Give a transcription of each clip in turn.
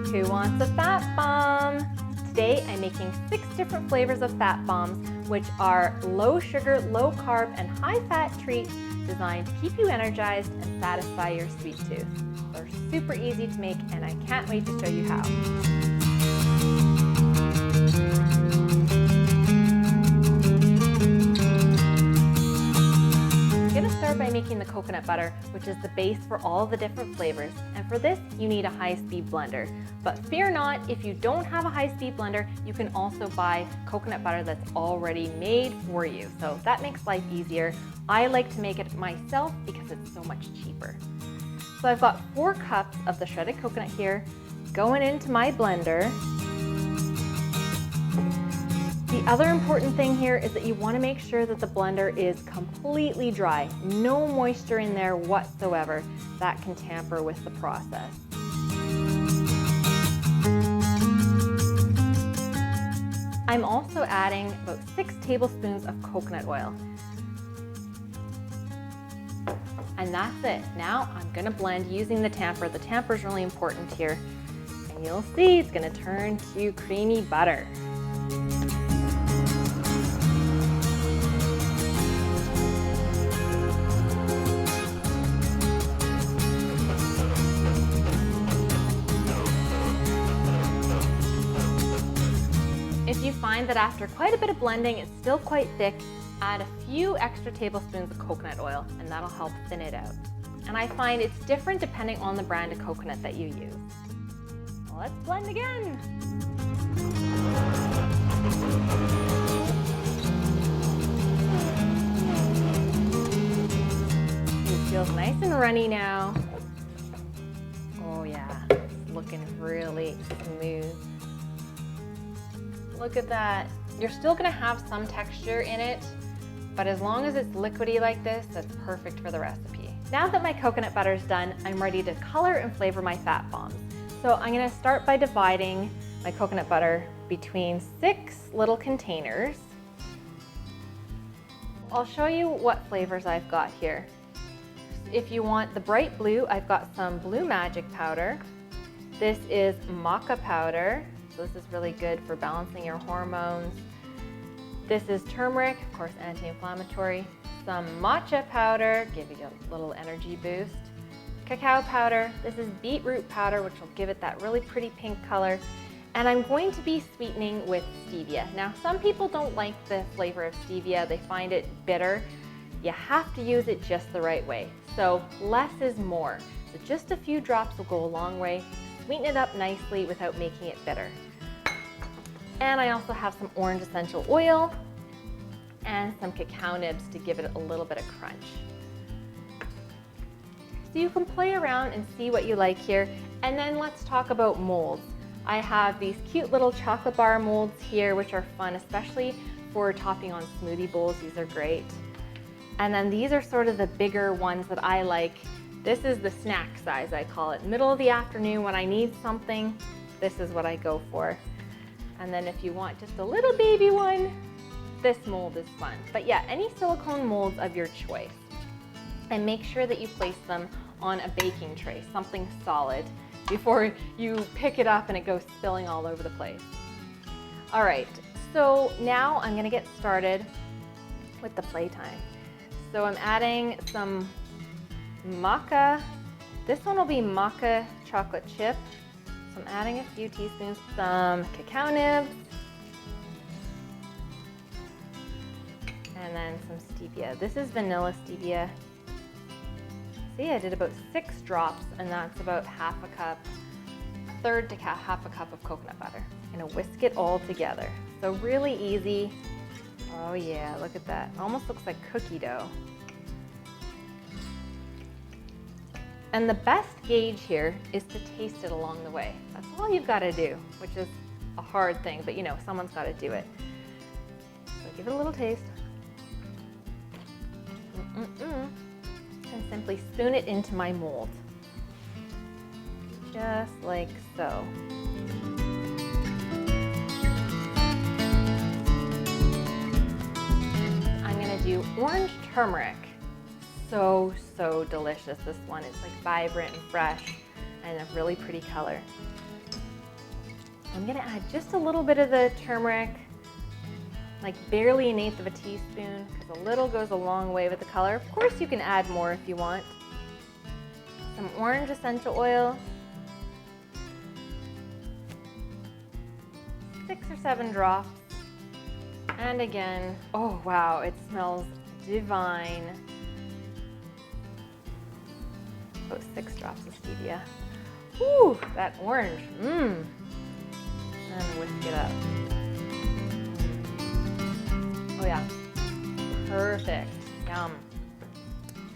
Who wants a fat bomb? Today I'm making 6 different flavors of fat bombs, which are low sugar, low carb, and high fat treats designed to keep you energized and satisfy your sweet tooth. They're super easy to make and I can't wait to show you how. Start by making the coconut butter, which is the base for all the different flavors. And for this, you need a high-speed blender. But fear not, if you don't have a high-speed blender, you can also buy coconut butter that's already made for you. So that makes life easier. I like to make it myself because it's so much cheaper. So I've got 4 cups of the shredded coconut here going into my blender. The other important thing here is that you want to make sure that the blender is completely dry. No moisture in there whatsoever. That can tamper with the process. I'm also adding about 6 tablespoons of coconut oil. And that's it. Now I'm going to blend using the tamper. The tamper is really important here. And you'll see it's going to turn to creamy butter. If you find that after quite a bit of blending it's still quite thick, add a few extra tablespoons of coconut oil and that'll help thin it out. And I find it's different depending on the brand of coconut that you use. Well, let's blend again. It feels nice and runny now. Oh yeah, it's looking really smooth. Look at that. You're still gonna have some texture in it, but as long as it's liquidy like this, that's perfect for the recipe. Now that my coconut butter is done, I'm ready to color and flavor my fat bombs. So I'm gonna start by dividing my coconut butter between 6 little containers. I'll show you what flavors I've got here. If you want the bright blue, I've got some blue magic powder. This is maca powder. So this is really good for balancing your hormones. This is turmeric, of course anti-inflammatory. Some matcha powder, give you a little energy boost. Cacao powder, this is beetroot powder, which will give it that really pretty pink color. And I'm going to be sweetening with stevia. Now some people don't like the flavor of stevia, they find it bitter. You have to use it just the right way. So less is more. So just a few drops will go a long way. Sweeten it up nicely without making it bitter. And I also have some orange essential oil and some cacao nibs to give it a little bit of crunch. So you can play around and see what you like here. And then let's talk about molds. I have these cute little chocolate bar molds here, which are fun, especially for topping on smoothie bowls. These are great. And then these are sort of the bigger ones that I like. This is the snack size, I call it. Middle of the afternoon when I need something, this is what I go for. And then if you want just a little baby one, this mold is fun. But yeah, any silicone molds of your choice. And make sure that you place them on a baking tray, something solid, before you pick it up and it goes spilling all over the place. All right, so now I'm gonna get started with the playtime. So I'm adding some maca. This one will be maca chocolate chip. So I'm adding a few teaspoons, some cacao nibs, and then some stevia. This is vanilla stevia. See, I did about 6 drops, and that's about half a cup, a third to half a cup of coconut butter. I'm gonna whisk it all together. So really easy. Oh yeah, look at that. It almost looks like cookie dough. And the best gauge here is to taste it along the way. That's all you've got to do, which is a hard thing, but you know, someone's got to do it. So give it a little taste. And simply spoon it into my mold. Just like so. I'm going to do orange turmeric. So delicious, this one. It's like vibrant and fresh and a really pretty color. I'm gonna add just a little bit of the turmeric, like barely 1/8 of a teaspoon, because a little goes a long way with the color. Of course you can add more if you want. Some orange essential oil, 6 or 7 drops. And again, oh wow, it smells divine. About 6 drops of stevia. Ooh, that orange, And whisk it up. Oh yeah, perfect, yum.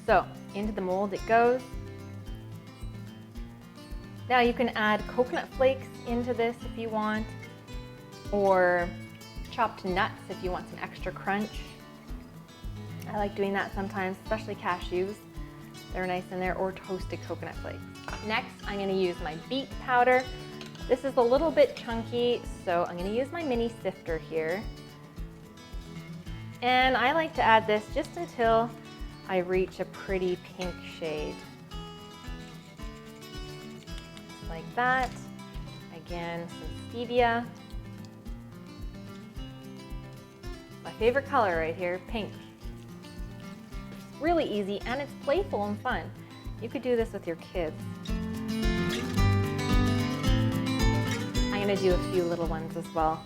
So, into the mold it goes. Now you can add coconut flakes into this if you want, or chopped nuts if you want some extra crunch. I like doing that sometimes, especially cashews. They're nice in there, or toasted coconut flakes. Next, I'm gonna use my beet powder. This is a little bit chunky, so I'm gonna use my mini sifter here. And I like to add this just until I reach a pretty pink shade. Like that. Again, some stevia. My favorite color right here, pink. Really easy, and it's playful and fun. You could do this with your kids. I'm gonna do a few little ones as well,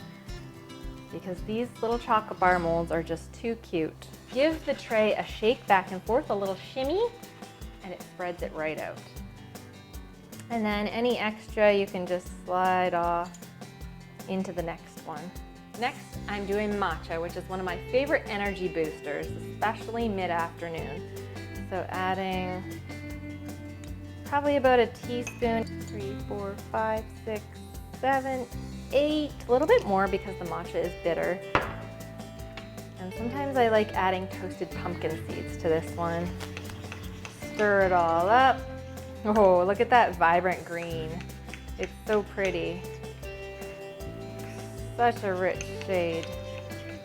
because these little chocolate bar molds are just too cute. Give the tray a shake back and forth, a little shimmy, and it spreads it right out. And then any extra you can just slide off into the next one. Next, I'm doing matcha, which is one of my favorite energy boosters, especially mid-afternoon. So adding probably about a teaspoon, 3, 4, 5, 6, 7, 8, a little bit more because the matcha is bitter. And sometimes I like adding toasted pumpkin seeds to this one. Stir it all up. Oh, look at that vibrant green. It's so pretty. Such a rich shade.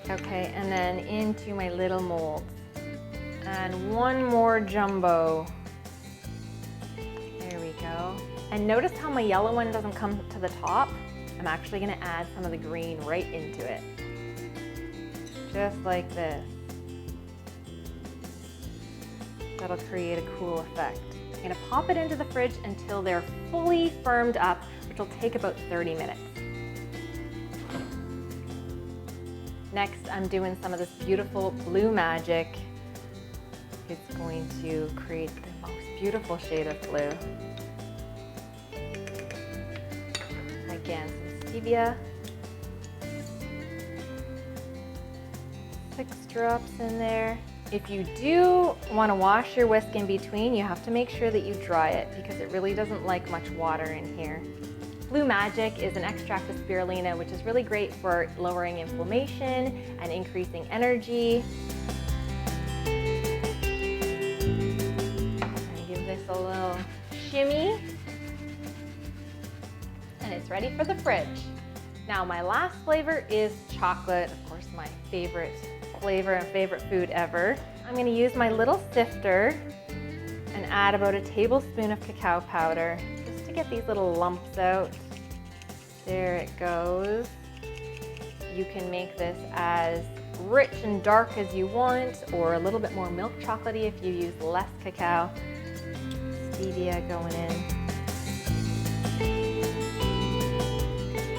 Okay, and then into my little molds. And one more jumbo. There we go. And notice how my yellow one doesn't come to the top? I'm actually gonna add some of the green right into it. Just like this. That'll create a cool effect. I'm gonna pop it into the fridge until they're fully firmed up, which will take about 30 minutes. Next, I'm doing some of this beautiful blue magic. It's going to create the most beautiful shade of blue. Again, some stevia. 6 drops in there. If you do want to wash your whisk in between, you have to make sure that you dry it because it really doesn't like much water in here. Blue Magic is an extract of spirulina, which is really great for lowering inflammation and increasing energy. And give this a little shimmy. And it's ready for the fridge. Now my last flavor is chocolate, of course my favorite flavor and favorite food ever. I'm gonna use my little sifter and add about a tablespoon of cacao powder just to get these little lumps out. There it goes. You can make this as rich and dark as you want, or a little bit more milk chocolatey if you use less cacao. Stevia going in.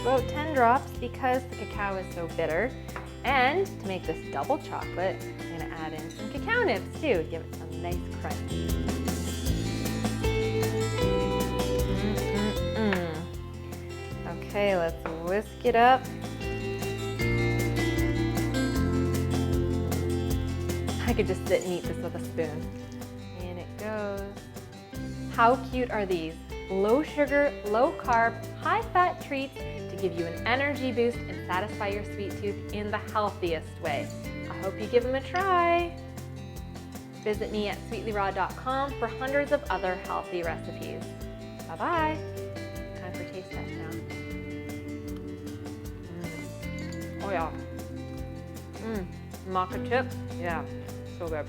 About 10 drops because the cacao is so bitter. And to make this double chocolate, I'm gonna add in some cacao nibs too, give it some nice crunch. Okay, let's whisk it up. I could just sit and eat this with a spoon. In it goes. How cute are these? Low sugar, low carb, high fat treats to give you an energy boost and satisfy your sweet tooth in the healthiest way. I hope you give them a try. Visit me at sweetlyraw.com for hundreds of other healthy recipes. Bye-bye. Time for taste test now. Oh yeah. Matcha chip, yeah, so good.